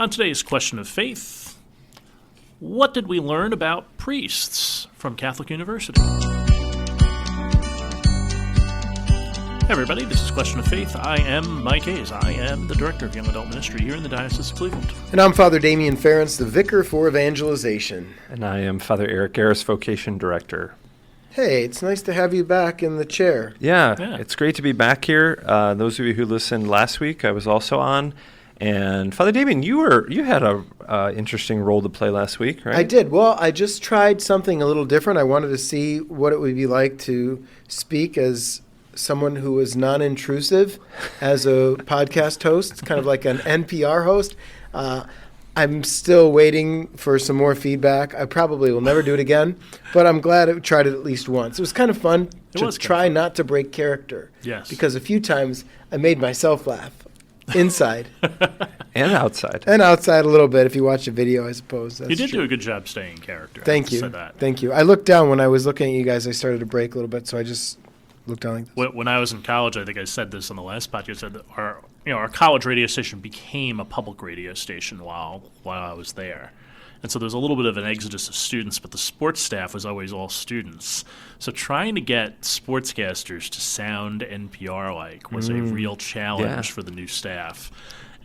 On today's Question of Faith, what did we learn about priests from Catholic University? Hey everybody, this is Question of Faith. I am Mike Hayes. I am the Director of Young Adult Ministry here in the Diocese of Cleveland. And I'm Father Damian Ference, the Vicar for Evangelization. And I am Father Eric Garris, Vocation Director. Hey, it's nice to have you back in the chair. Yeah. It's great to be back here. Those of you who listened last week, I was also on. And Father Damian, you had a interesting role to play last week, right? I did. Well, I just tried something a little different. I wanted to see what it would be like to speak as someone who was non-intrusive as a podcast host, kind of like an NPR host. I'm still waiting for some more feedback. I probably will never do it again, but I'm glad I tried it at least once. It was kind of fun to try not to break character. Yes. Because a few times I made myself laugh. Inside. And outside. And outside a little bit, if you watch the video, I suppose. You did do a good job staying in character. Thank you. Thank you. I looked down when I was looking at you guys. I started to break a little bit, so I just looked down like this. When I was in college, I think I said this on the last podcast, I said that our college radio station became a public radio station while I was there. And so there's a little bit of an exodus of students, but the sports staff was always all students. So trying to get sportscasters to sound NPR-like was a real challenge for the new staff.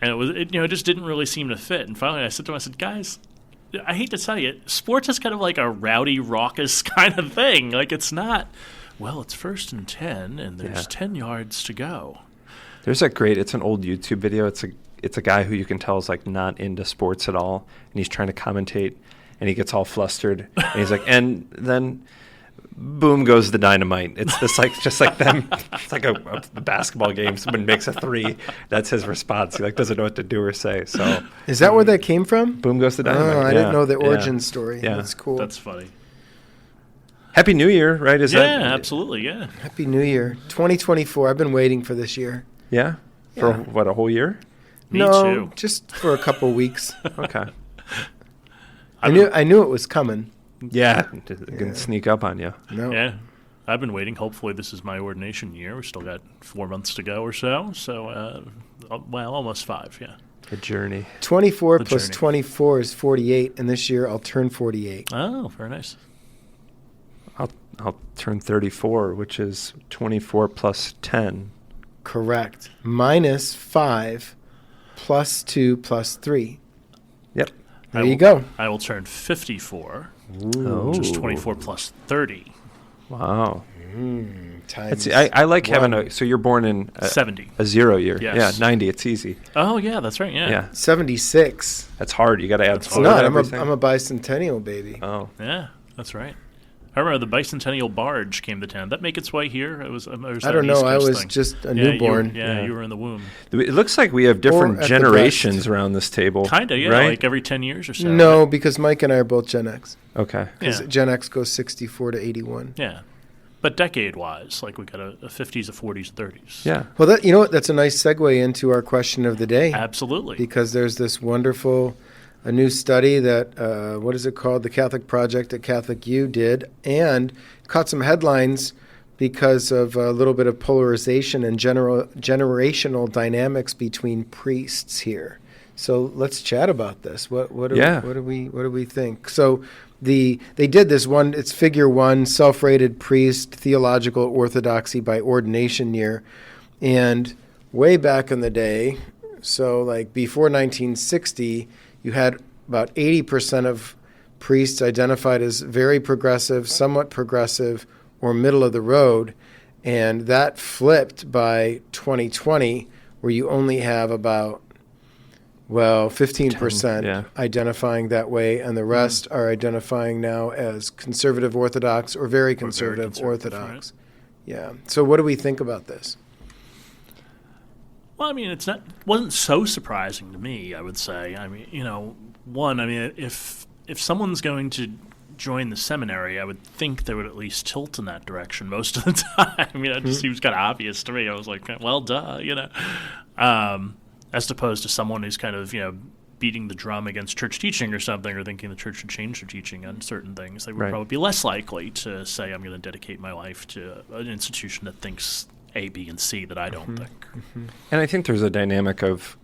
And it just didn't really seem to fit. And finally I said to them, guys, I hate to tell you, sports is kind of like a rowdy, raucous kind of thing. Like it's not, well, it's 1st and 10, and there's 10 yards to go. It's an old YouTube video. It's a guy who you can tell is like not into sports at all, and he's trying to commentate, and he gets all flustered, and he's like, and then boom goes the dynamite. It's this just like them. It's like a basketball game. Someone makes a three. That's his response. He doesn't know what to do or say. So is that where that came from? Boom goes the dynamite. Oh, I didn't know the origin story. Yeah. That's cool. That's funny. Happy New Year, right? Absolutely, yeah. Happy New Year. 2024. I've been waiting for this year. Yeah? For what, a whole year? Me no, too. Just for a couple weeks. Okay. I knew it was coming. Yeah, can sneak up on you. No. Yeah, I've been waiting. Hopefully this is my ordination year. We still got 4 months to go or so. So, almost 5, yeah. A journey. 24 plus 24 is 48, and this year I'll turn 48. Oh, very nice. I'll turn 34, which is 24 plus 10. Correct. Minus 5 plus 2 plus 3. Yep. There you go. I will turn 54, Ooh. which is 24 plus 30. Wow. I like having so you're born in 70. A 0 year. Yes. Yeah, 90, it's easy. Oh, yeah, that's right, yeah. 76. That's hard. You got to add It's not. I'm a bicentennial baby. Oh. Yeah, that's right. I remember the bicentennial barge came to town. That make its way here? I don't know. I was just a newborn. You were in the womb. It looks like we have different generations around this table. Kind of, yeah, right? like every 10 years or so. No, because Mike and I are both Gen X. Okay. Because Gen X goes 64 to 81. Yeah. But decade-wise, like we got a 50s, a 40s, 30s. Yeah. Well, you know what? That's a nice segue into our question of the day. Absolutely. Because there's this wonderful... a new study that, what is it called? The Catholic Project at Catholic U did, and caught some headlines because of a little bit of polarization and generational dynamics between priests here. So let's chat about this. What do we think? So they did this one. It's Figure 1, self-rated priest, theological orthodoxy by ordination year, and way back in the day, so like before 1960. You had about 80% of priests identified as very progressive, somewhat progressive, or middle of the road. And that flipped by 2020, where you only have about, 15% identifying that way, and the rest are identifying now as conservative Orthodox or very conservative Orthodox. Right? Yeah. So what do we think about this? Well, I mean, wasn't so surprising to me, I would say. I mean, if someone's going to join the seminary, I would think they would at least tilt in that direction most of the time. I mean, it just seems kind of obvious to me. I was like, well, duh, as opposed to someone who's kind of, beating the drum against church teaching or something, or thinking the church should change their teaching on certain things. They would probably be less likely to say, I'm going to dedicate my life to an institution that thinks A, B, and C that I don't think. And I think there's a dynamic of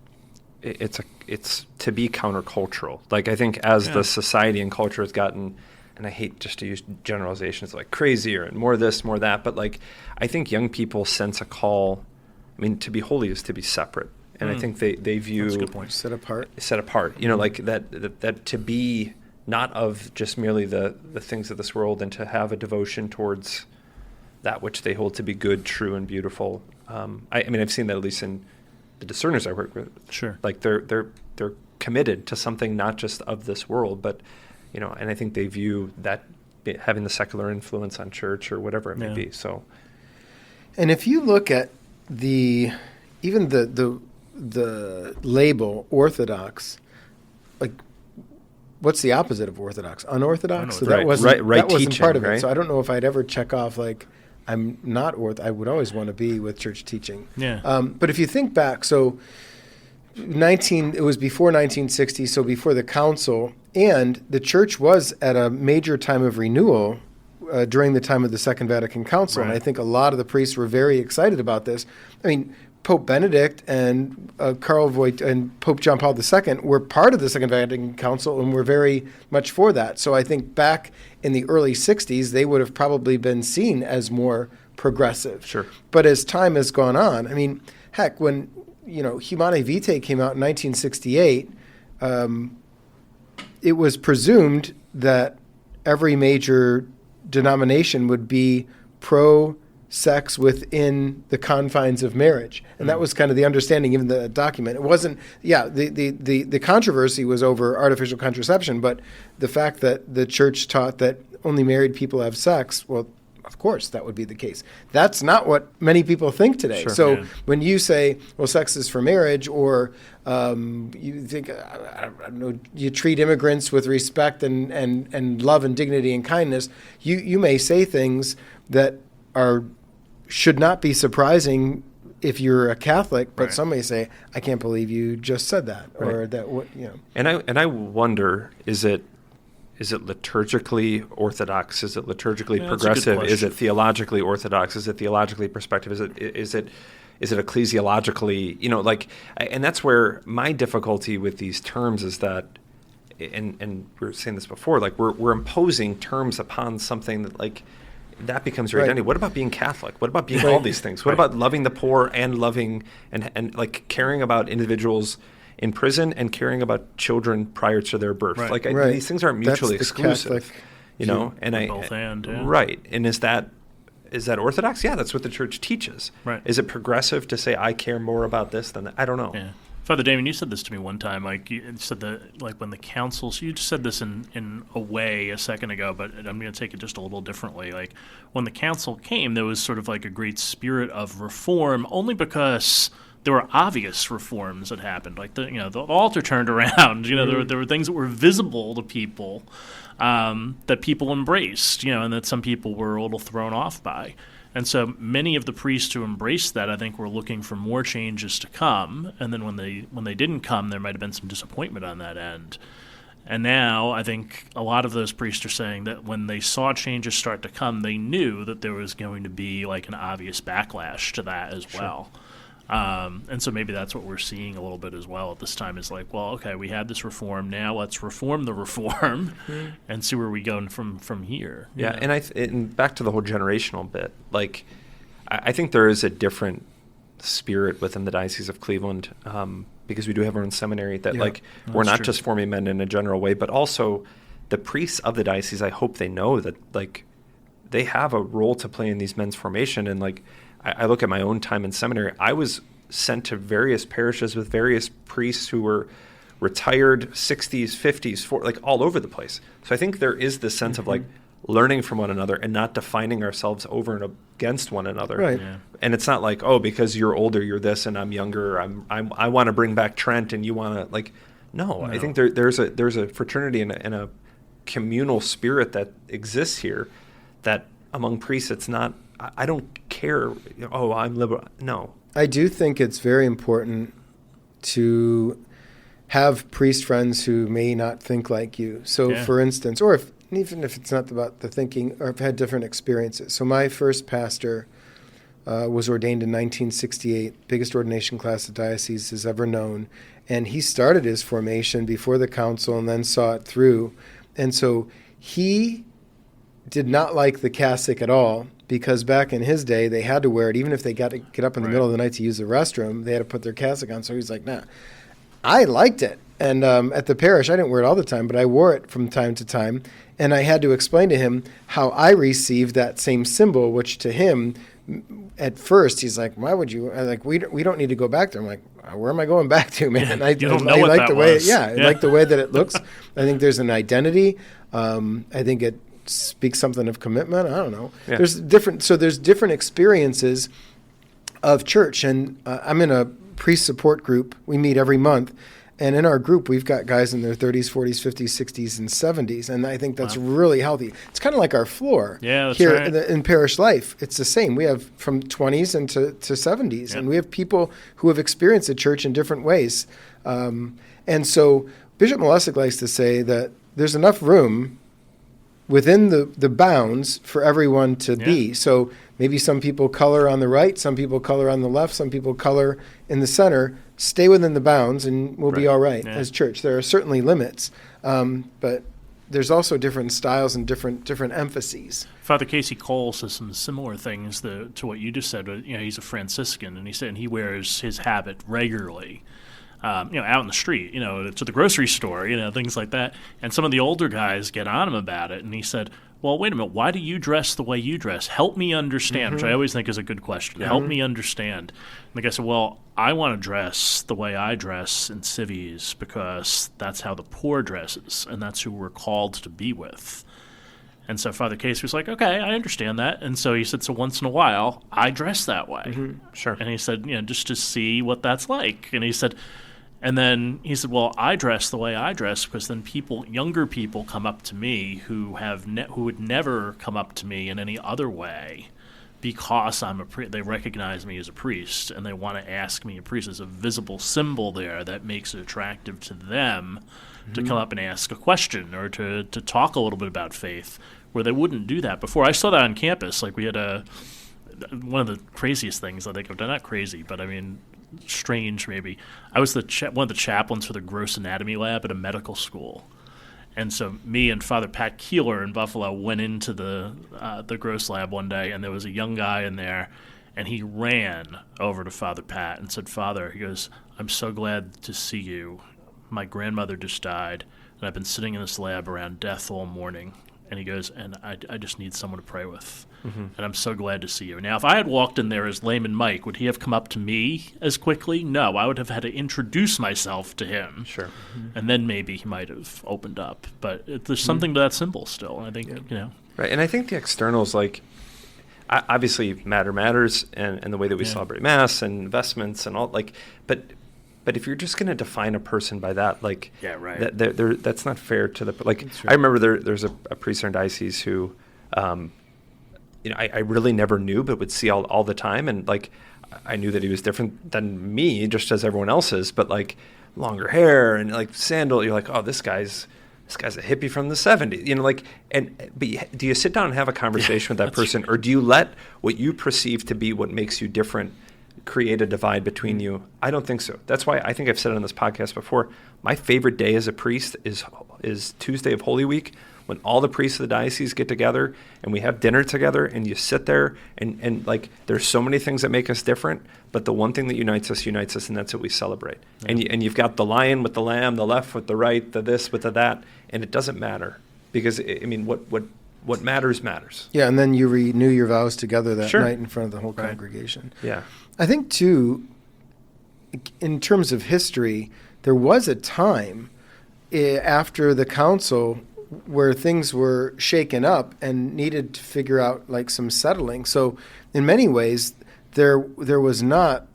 it's to be countercultural. Like, I think as the society and culture has gotten, and I hate just to use generalizations, like crazier and more this, more that, but like I think young people sense a call. I mean, to be holy is to be separate, and I think they view That's a good point. Set apart. Like that to be not of just merely the things of this world, and to have a devotion towards that which they hold to be good, true, and beautiful. I mean, I've seen that at least in the discerners I work with. Sure. Like they're committed to something not just of this world, but and I think they view that having the secular influence on church or whatever it may be. So, and if you look at even the label Orthodox, like, what's the opposite of Orthodox? Unorthodox. So that wasn't teaching, part of it. right? So I don't know if I'd ever check off like I'm not I would always want to be with church teaching. Yeah. But if you think back, so it was before 1960, so before the council, and the church was at a major time of renewal during the time of the Second Vatican Council. Right. And I think a lot of the priests were very excited about this. I mean, Pope Benedict and Karl Voigt and Pope John Paul II were part of the Second Vatican Council and were very much for that. So I think back in the early 60s, they would have probably been seen as more progressive. Sure. But as time has gone on, I mean, heck, when Humanae Vitae came out in 1968, it was presumed that every major denomination would be pro-sex within the confines of marriage. And that was kind of the understanding, even the document. It wasn't, the controversy was over artificial contraception, but the fact that the church taught that only married people have sex, well, of course, that would be the case. That's not what many people think today. Sure. So when you say, well, sex is for marriage, or you think, I don't know, you treat immigrants with respect and love and dignity and kindness, you may say things that should not be surprising if you're a Catholic, but some may say, I can't believe you just said that, or that, And I wonder, is it liturgically orthodox? Is it liturgically progressive? Is it theologically orthodox? Is it theologically perspective? Is it ecclesiologically? And that's where my difficulty with these terms is that, and we were saying this before, like we're imposing terms upon something that that becomes your identity. What about being Catholic? What about being all these things? What about loving the poor and loving and like caring about individuals in prison and caring about children prior to their birth? These things aren't mutually exclusive, and both and, yeah. Right. And is that orthodox? Yeah, that's what the church teaches. Right. Is it progressive to say I care more about this than that? I don't know. Yeah. Father Damien, you said this to me one time. Like you said that, like when the councils, you just said this in a way a second ago, but I'm going to take it just a little differently. Like when the council came, there was sort of like a great spirit of reform, only because there were obvious reforms that happened. Like the altar turned around. There were things that were visible to people that people embraced. And that some people were a little thrown off by. And so many of the priests who embraced that, I think, were looking for more changes to come. And then when they didn't come, there might have been some disappointment on that end. And now I think a lot of those priests are saying that when they saw changes start to come, they knew that there was going to be like an obvious backlash to that as well. And so maybe that's what we're seeing a little bit as well at this time is like, well, okay, we had this reform. Now let's reform the reform and see where we go from here. Yeah, and back to the whole generational bit, like I think there is a different spirit within the Diocese of Cleveland because we do have our own seminary that we're not just forming men in a general way, but also the priests of the diocese, I hope they know that like they have a role to play in these men's formation. And like I look at my own time in seminary, I was sent to various parishes with various priests who were retired 60s, 50s, like all over the place. So I think there is this sense of like learning from one another and not defining ourselves over and against one another. Right. Yeah. And it's not like, because you're older, you're this, and I'm younger. I want to bring back Trent, and you want to like. No, I think there's a fraternity and a communal spirit that exists here. That among priests, it's not. I don't care. I'm liberal. No. I do think it's very important to have priest friends who may not think like you. So, for instance, or even if it's not about the thinking, or have had different experiences. So my first pastor was ordained in 1968, biggest ordination class the diocese has ever known. and he started his formation before the council and then saw it through. And so he did not like the cassock at all, because back in his day, they had to wear it. Even if they got to get up in the middle of the night to use the restroom, they had to put their cassock on. So he's like, nah. I liked it. And at the parish, I didn't wear it all the time, but I wore it from time to time. And I had to explain to him how I received that same symbol, which to him, at first, he's like, why would you? I'm like, we don't need to go back there. I'm like, where am I going back to, man? Yeah, you don't know what that was. I like the way that it looks. I think there's an identity. I think it speaks something of commitment. I don't know. Yeah. There's different experiences of church. And I'm in a priest support group. We meet every month. And in our group, we've got guys in their 30s, 40s, 50s, 60s, and 70s. And I think that's really healthy. It's kind of like our floor here in parish life. It's the same. We have from 20s and to 70s. And we have people who have experienced the church in different ways. And so Bishop Malesic likes to say that there's enough room within the bounds for everyone to be. So maybe some people color on the right, some people color on the left, some people color in the center. Stay within the bounds and we'll be all right as church. There are certainly limits, but there's also different styles and different emphases. Father Casey Cole says some similar things to what you just said. He's a Franciscan, and he said he wears his habit regularly. Out in the street, to the grocery store, things like that. And some of the older guys get on him about it. And he said, well, wait a minute, why do you dress the way you dress? Help me understand, which I always think is a good question. Help me understand. And the guy said, well, I want to dress the way I dress in civies because that's how the poor dresses, and that's who we're called to be with. And so Father Casey was like, okay, I understand that. And so he said, so once in a while, I dress that way. Sure. And he said, just to see what that's like. And he said, well, I dress the way I dress because then younger people come up to me who would never come up to me in any other way because I'm they recognize me as a priest, and they want to ask me a priest. There's a visible symbol there that makes it attractive to them to come up and ask a question or to talk a little bit about faith, where they wouldn't do that before. I saw that on campus. Like we had one of the craziest things I think I've done, not crazy, but I mean strange maybe. I was one of the chaplains for the gross anatomy lab at a medical school. And so me and Father Pat Keeler in Buffalo went into the gross lab one day, and there was a young guy in there, and he ran over to Father Pat and said, Father, he goes, I'm so glad to see you. My grandmother just died, and I've been sitting in this lab around death all morning. And he goes, and I just need someone to pray with. And I'm so glad to see you. Now, if I had walked in there as layman Mike, would he have come up to me as quickly? No, I would have had to introduce myself to him. Sure. And then maybe he might have opened up. But there's something to that symbol still. I think, Right, and I think the externals, obviously matters, and the way that we celebrate Mass and vestments and all, but if you're just going to define a person by that, that's not fair to the. I remember there's a priest in our diocese who, I really never knew, but would see all the time, and I knew that he was different than me, just as everyone else is, but longer hair and sandal. You're like, oh, this guy's a hippie from the 70s, but do you sit down and have a conversation with that person, or do you let what you perceive to be what makes you different create a divide between you? I don't think so. That's why I think I've said it on this podcast before. My favorite day as a priest is Tuesday of Holy Week, when all the priests of the diocese get together and we have dinner together, and you sit there and there's so many things that make us different, but the one thing that unites us, and that's what we celebrate. Yeah. And you've got the lion with the lamb, the left with the right, the this with the that, and it doesn't matter because what matters. Yeah, and then you renew your vows together that night in front of the whole congregation. Yeah. I think, too, in terms of history, there was a time after the council where things were shaken up and needed to figure out some settling. So in many ways, there was not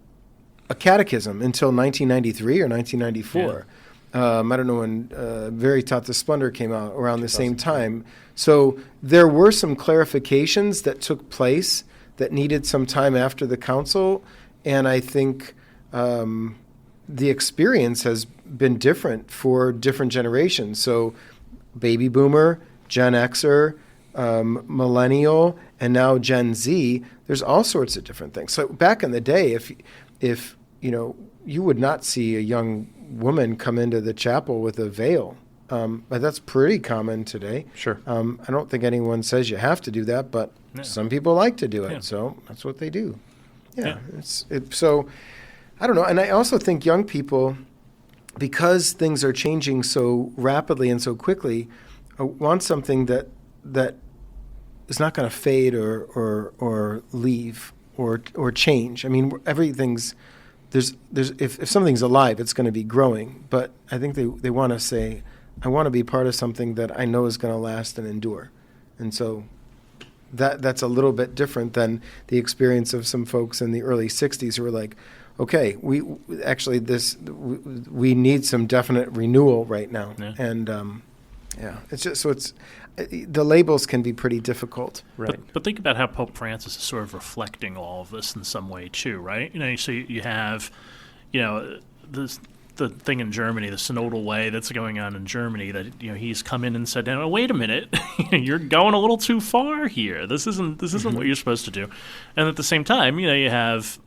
a catechism until 1993 or 1994. Yeah. I don't know when Veritatis Splendor came out around the same time. So there were some clarifications that took place that needed some time after the council, and I think the experience has been different for different generations. So baby boomer, Gen Xer, millennial, and now Gen Z, there's all sorts of different things. So back in the day, if you would not see a young woman come into the chapel with a veil. But that's pretty common today. Sure. I don't think anyone says you have to do that, but some people like to do it, so that's what they do. Yeah. So I don't know. And I also think young people, because things are changing so rapidly and so quickly, want something that is not going to fade or leave or change. I mean, everything's there's if something's alive, it's going to be growing. But I think they want to say, I want to be part of something that I know is going to last and endure. And so that's a little bit different than the experience of some folks in the early 60s who were like, okay, we need some definite renewal right now. Yeah. And it's just the labels can be pretty difficult. Right. But think about how Pope Francis is sort of reflecting all of this in some way too, right? So you have, the thing in Germany, the synodal way that's going on in Germany, that he's come in and said, "No, wait a minute, you're going a little too far here. This isn't what you're supposed to do." And at the same time, you have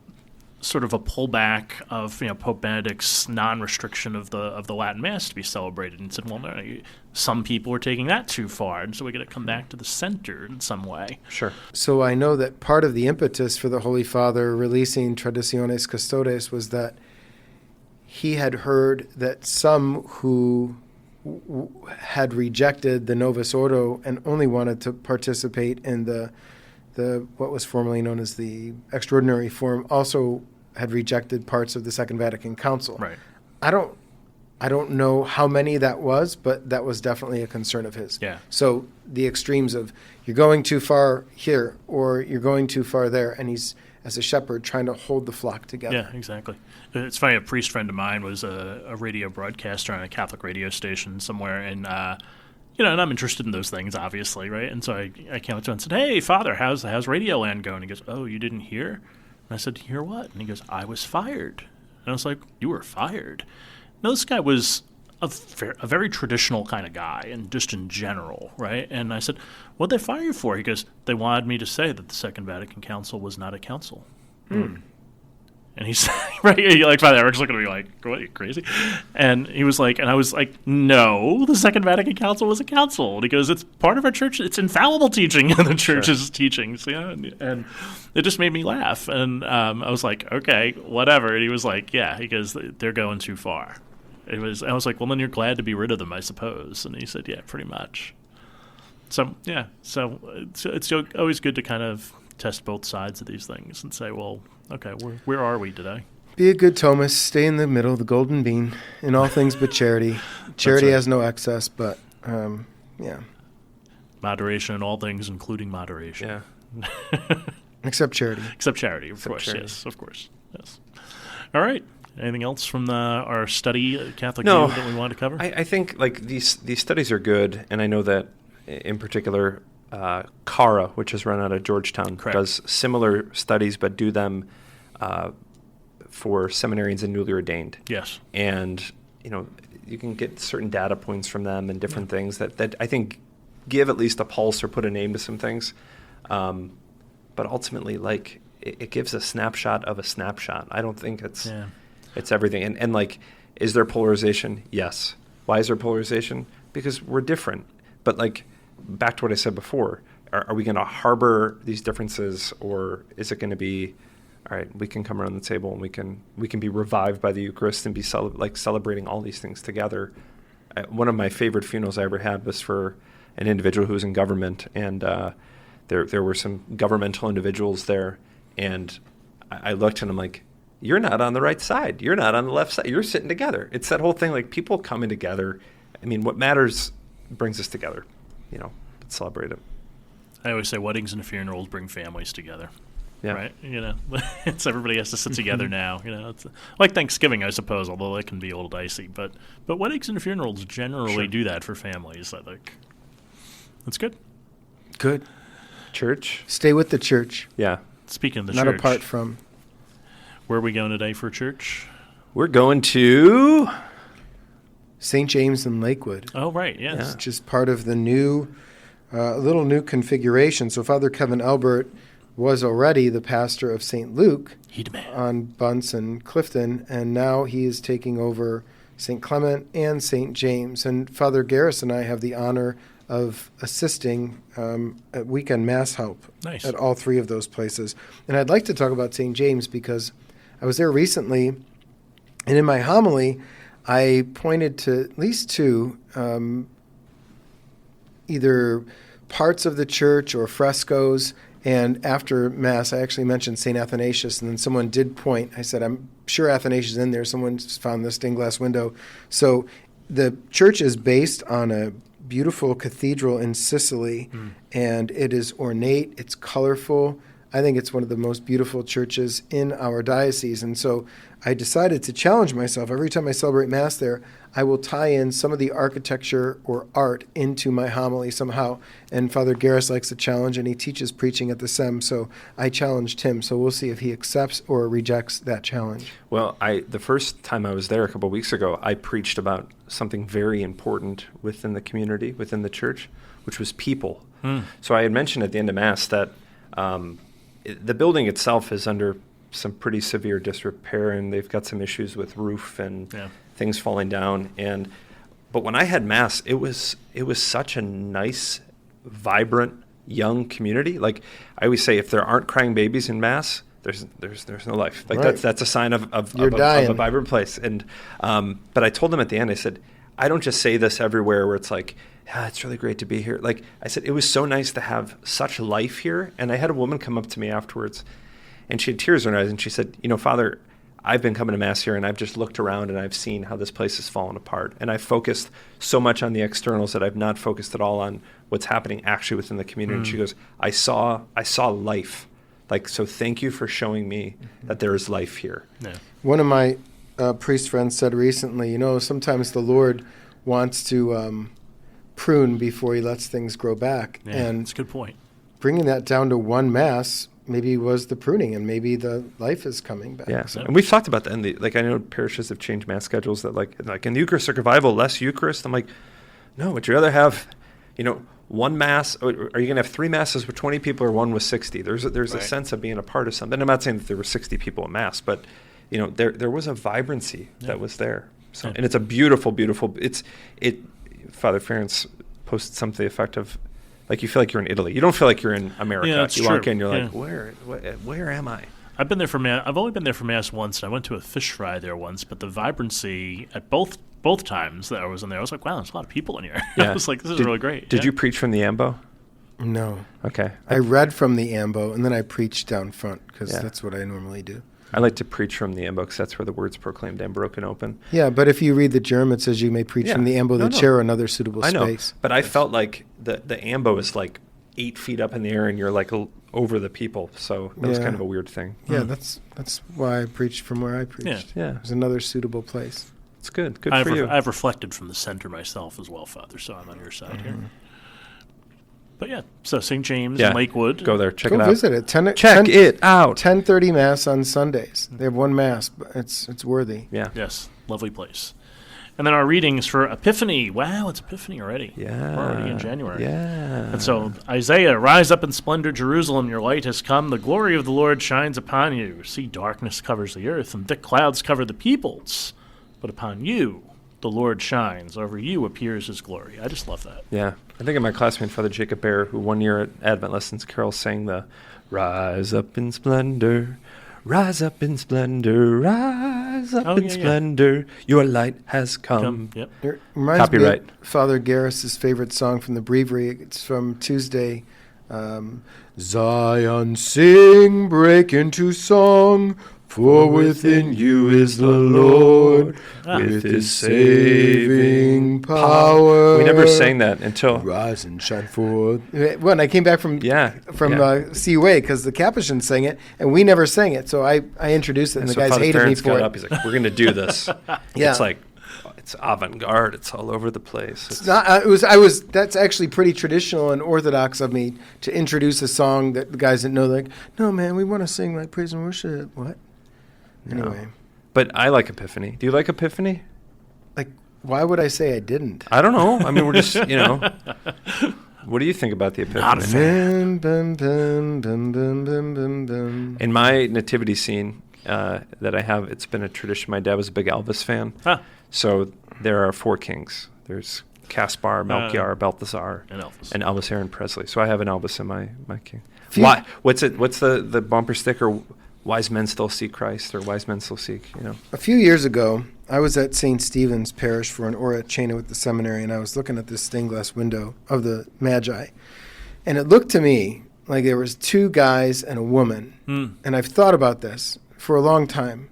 sort of a pullback of Pope Benedict's non-restriction of the Latin Mass to be celebrated, and said, "Well, no, some people are taking that too far, and so we got to come back to the center in some way." Sure. So I know that part of the impetus for the Holy Father releasing Traditiones Custodes was that he had heard that some who had rejected the Novus Ordo and only wanted to participate in the what was formerly known as the Extraordinary Form also had rejected parts of the Second Vatican Council. Right. I don't know how many that was, but that was definitely a concern of his. Yeah. So the extremes of you're going too far here or you're going too far there, and he's, as a shepherd, trying to hold the flock together. Yeah, exactly. It's funny, a priest friend of mine was a radio broadcaster on a Catholic radio station somewhere, and and I'm interested in those things, obviously, right? And so I came up to him and said, "Hey, Father, how's Radioland going?" He goes, "Oh, you didn't hear?" And I said, "Hear what?" And he goes, "I was fired." And I was like, "You were fired?" No, this guy was a very traditional kind of guy, and just in general, right? And I said, "What'd they fire you for?" He goes, "They wanted me to say that the Second Vatican Council was not a council." And he's right, Father Eric's looking at me like, "What, are you crazy?" And he was like, and I was like, "No, the Second Vatican Council was a council." And he goes, "It's part of our church. It's infallible teaching in the church's teachings." Yeah, and it just made me laugh. And I was like, "Okay, whatever." And he was like, "Yeah," he goes, "They're going too far." I was like, "Well, then you're glad to be rid of them, I suppose." And he said, "Yeah, pretty much." So yeah, it's always good to kind of test both sides of these things and say, well, okay, where are we today? Be a good Thomas. Stay in the middle, the golden bean, in all things but charity. Charity has no excess, but yeah. Moderation in all things, including moderation. Yeah. Except charity. Except charity, of course. Charity. Yes, of course. Yes. All right. Anything else from our study, Catholic view, that we want to cover? I think these studies are good, and I know that in particular CARA, which is run out of Georgetown, does similar studies, but do them for seminarians and newly ordained. Yes. And, you can get certain data points from them and different things that I think give at least a pulse or put a name to some things. But ultimately, it gives a snapshot of a snapshot. I don't think it's everything. And is there polarization? Yes. Why is there polarization? Because we're different. But back to what I said before, are we going to harbor these differences, or is it going to be, all right, we can come around the table and we can be revived by the Eucharist and be celebrating all these things together? One of my favorite funerals I ever had was for an individual who was in government, and there were some governmental individuals there, and I looked and I'm like, you're not on the right side. You're not on the left side. You're sitting together. It's that whole thing, people coming together. I mean, what matters brings us together. Let's celebrate it. I always say weddings and funerals bring families together. Yeah. Right? It's everybody has to sit together now. It's like Thanksgiving, I suppose, although it can be a little dicey. But weddings and funerals generally do that for families, I think. That's good. Good. Church. Stay with the church. Yeah. Speaking of the church. Not apart from. Where are we going today for church? We're going to St. James in Lakewood. Oh, right, yes. Which is part of the little new configuration. So Father Kevin Albert was already the pastor of St. Luke on Bunce and Clifton, and now he is taking over St. Clement, and St. James. And Father Garris and I have the honor of assisting at weekend Mass help at all three of those places. And I'd like to talk about St. James because I was there recently, and in my homily, I pointed to at least two, either parts of the church or frescoes. And after Mass, I actually mentioned St. Athanasius, and then someone did point. I said, I'm sure Athanasius is in there. Someone found the stained glass window. So the church is based on a beautiful cathedral in Sicily, and it is ornate, it's colorful. I think it's one of the most beautiful churches in our diocese. And so I decided to challenge myself. Every time I celebrate Mass there, I will tie in some of the architecture or art into my homily somehow. And Father Garris likes the challenge, and he teaches preaching at the SEM, so I challenged him. So we'll see if he accepts or rejects that challenge. Well, the first time I was there a couple of weeks ago, I preached about something very important within the community, within the church, which was people. So I had mentioned at the end of Mass that the building itself is under some pretty severe disrepair, and they've got some issues with roof and things falling down. But when I had Mass, it was such a nice, vibrant, young community. Like I always say, if there aren't crying babies in Mass, there's no life. Like that's a sign of a vibrant place. And but I told them at the end, I said, I don't just say this everywhere where it's like, it's really great to be here. Like I said, it was so nice to have such life here. And I had a woman come up to me afterwards, and she had tears in her eyes, and she said, Father, I've been coming to Mass here, and I've just looked around, and I've seen how this place has fallen apart. And I've focused so much on the externals that I've not focused at all on what's happening actually within the community. And she goes, I saw life. Like, so thank you for showing me that there is life here. Yeah. One of my priest friends said recently, sometimes the Lord wants to prune before he lets things grow back. Yeah, and that's a good point. Bringing that down to one Mass maybe was the pruning, and maybe the life is coming back. Yeah, so. And we've talked about that. I know parishes have changed Mass schedules that like in the Eucharistic revival, less Eucharist. I'm like, no, would you rather have, one Mass? Or are you going to have 3 Masses with 20 people or one with 60? There's a sense of being a part of something. I'm not saying that there were 60 people at Mass, but there was a vibrancy that was there. So, and it's a beautiful, beautiful. Father Ferenc posted something to the effect of, like, you feel like you're in Italy. You don't feel like you're in America. Yeah, that's you true. walk in, you're like, where am I? I've been there for Mass. I've only been there for Mass once, and I went to a fish fry there once. But the vibrancy at both times that I was in there, I was like, wow, there's a lot of people in here. Yeah. I was like, this is really great. Did you preach from the ambo? No. Okay. I read from the ambo, and then I preached down front, because that's what I normally do. I like to preach from the ambo because that's where the word's proclaimed and broken open. Yeah, but if you read the germ, it says you may preach from the ambo, the chair, or another suitable space. I know, but I felt like the ambo is like 8 feet up in the air, and you're like over the people. So that was kind of a weird thing. Yeah, that's why I preached from where I preached. Yeah. It was another suitable place. It's good. Good for you. I've reflected from the center myself as well, Father, so I'm on your side here. But yeah, so St. James and Lakewood. Go there. Check it out. Go visit it. Check it out. 10:30 Mass on Sundays. They have one Mass, but it's worthy. Yeah. Yes, lovely place. And then our readings for Epiphany. Wow, it's Epiphany already. Yeah. We're already in January. Yeah. And so Isaiah, rise up in splendor, Jerusalem, your light has come. The glory of the Lord shines upon you. See, darkness covers the earth, and thick clouds cover the peoples. But upon you the Lord shines. Over you appears his glory. I just love that. Yeah. I think of my classmate, Father Jacob Bear, who one year at Advent Lessons Carol sang the Rise up in splendor, rise up in splendor, rise up in splendor, your light has come. Yep. It reminds me of Father Garris' favorite song from the Breviary. It's from Tuesday. Zion, sing, break into song, for within you is the Lord, with his saving power. We never sang that until rise and shine forth. When I came back from CUA, because the Capuchins sang it, and we never sang it, so I introduced it, and the guys Father hated me Ferenc for got it. up. He's like, "We're going to do this." It's like, it's avant-garde. It's all over the place. It's not. That's actually pretty traditional and Orthodox of me to introduce a song that the guys didn't know. Like, no, man, we want to sing like praise and worship. What? Anyway. But I like Epiphany. Do you like Epiphany? Like, why would I say I didn't? I don't know. I mean, we're just, What do you think about the Epiphany? Not a fan. In my nativity scene that I have, it's been a tradition. My dad was a big Elvis fan. Huh. So there are 4 kings. There's Caspar, Melchior, Balthazar, And Elvis. and Elvis Aaron Presley. So I have an Elvis in my king. Few- Why? What's the bumper sticker? Wise men still seek Christ, or wise men still seek, A few years ago, I was at St. Stephen's Parish for an Ora Chena with the seminary, and I was looking at this stained glass window of the Magi. And it looked to me like there was 2 guys and a woman. And I've thought about this for a long time.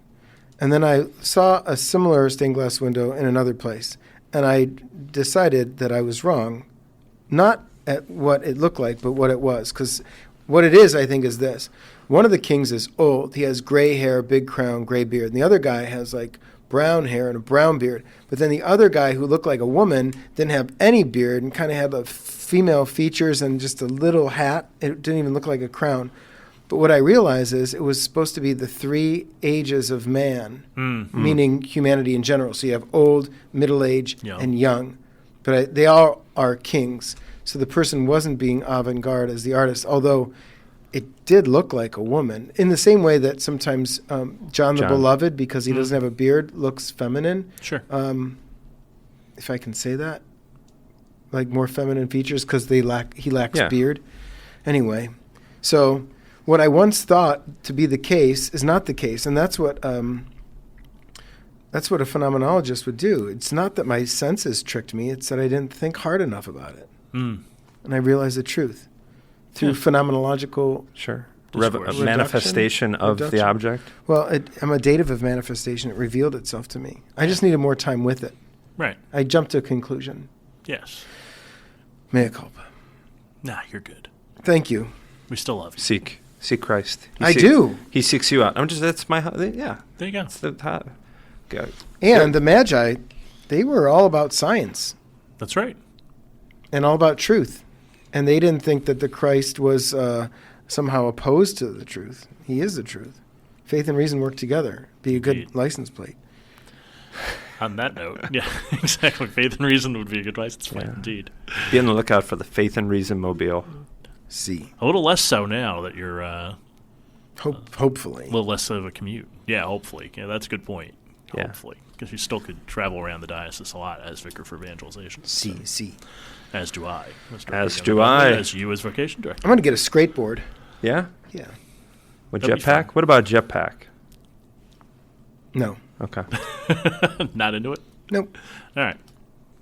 And then I saw a similar stained glass window in another place. And I decided that I was wrong, not at what it looked like, but what it was. Because what it is, I think, is this. One of the kings is old. He has gray hair, big crown, gray beard. And the other guy has like brown hair and a brown beard. But then the other guy, who looked like a woman, didn't have any beard and kind of had female features and just a little hat. It didn't even look like a crown. But what I realize is it was supposed to be the 3 ages of man, meaning humanity in general. So you have old, middle age, and young. But they all are kings. So the person wasn't being avant-garde as the artist, although it did look like a woman. In the same way that sometimes John the Beloved, because he doesn't have a beard, looks feminine. Sure. If I can say that. Like more feminine features because he lacks beard. Anyway, so what I once thought to be the case is not the case, and that's what a phenomenologist would do. It's not that my senses tricked me; it's that I didn't think hard enough about it, and I realized the truth through phenomenological manifestation of the object. Well, I'm a dative of manifestation. It revealed itself to me. I just needed more time with it. Right. I jumped to a conclusion. Yes. Mea culpa. Nah, you're good. Thank you. We still love you. Seek Christ. I do. He seeks you out. that's my, yeah. There you go. That's the And the Magi, they were all about science That's right. and all about truth. And they didn't think that the Christ was somehow opposed to the truth. He is the truth. Faith and reason work together. Be a good license plate. On that note, yeah, exactly. Faith and reason would be a good license plate, indeed. Be on the lookout for the Faith and Reason mobile. See. A little less so now that you're hopefully. a little less of a commute. Yeah, hopefully. Yeah, that's a good point. Yeah. Hopefully. Because you still could travel around the diocese a lot as vicar for evangelization. See. As do I. As do I. As you as vocation director. I'm going to get a skateboard. Yeah? Yeah. What, That'd be fun. jetpack? What about jetpack? No. Okay. Not into it? Nope. All right.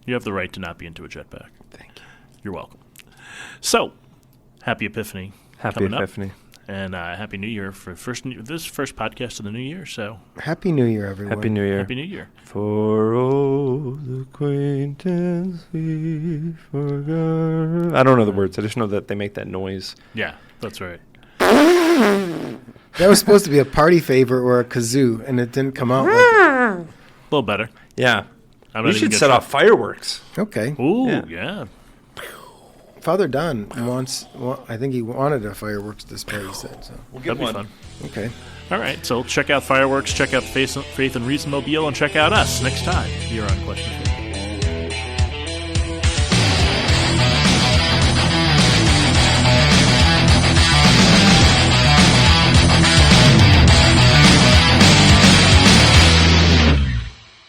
You have the right to not be into a jetpack. Thank you. You're welcome. So, happy Epiphany. Happy coming Epiphany. Up. And Happy New Year for this first podcast of the new year. So Happy New Year, everyone. Happy New Year. Happy New Year. For old acquaintance we forgot. I don't know the words. I just know that they make that noise. Yeah, that's right. That was supposed to be a party favor or a kazoo, and it didn't come out like A little better. Yeah. I'm We not even should gonna set try- off fireworks. it. Okay. Ooh, Yeah. yeah. Father Don I think he wanted a fireworks display, he said. So. We'll That'd be fun. Okay. All right, so check out fireworks, check out Faith and Reason Mobile, and check out us next time here on Question Faith.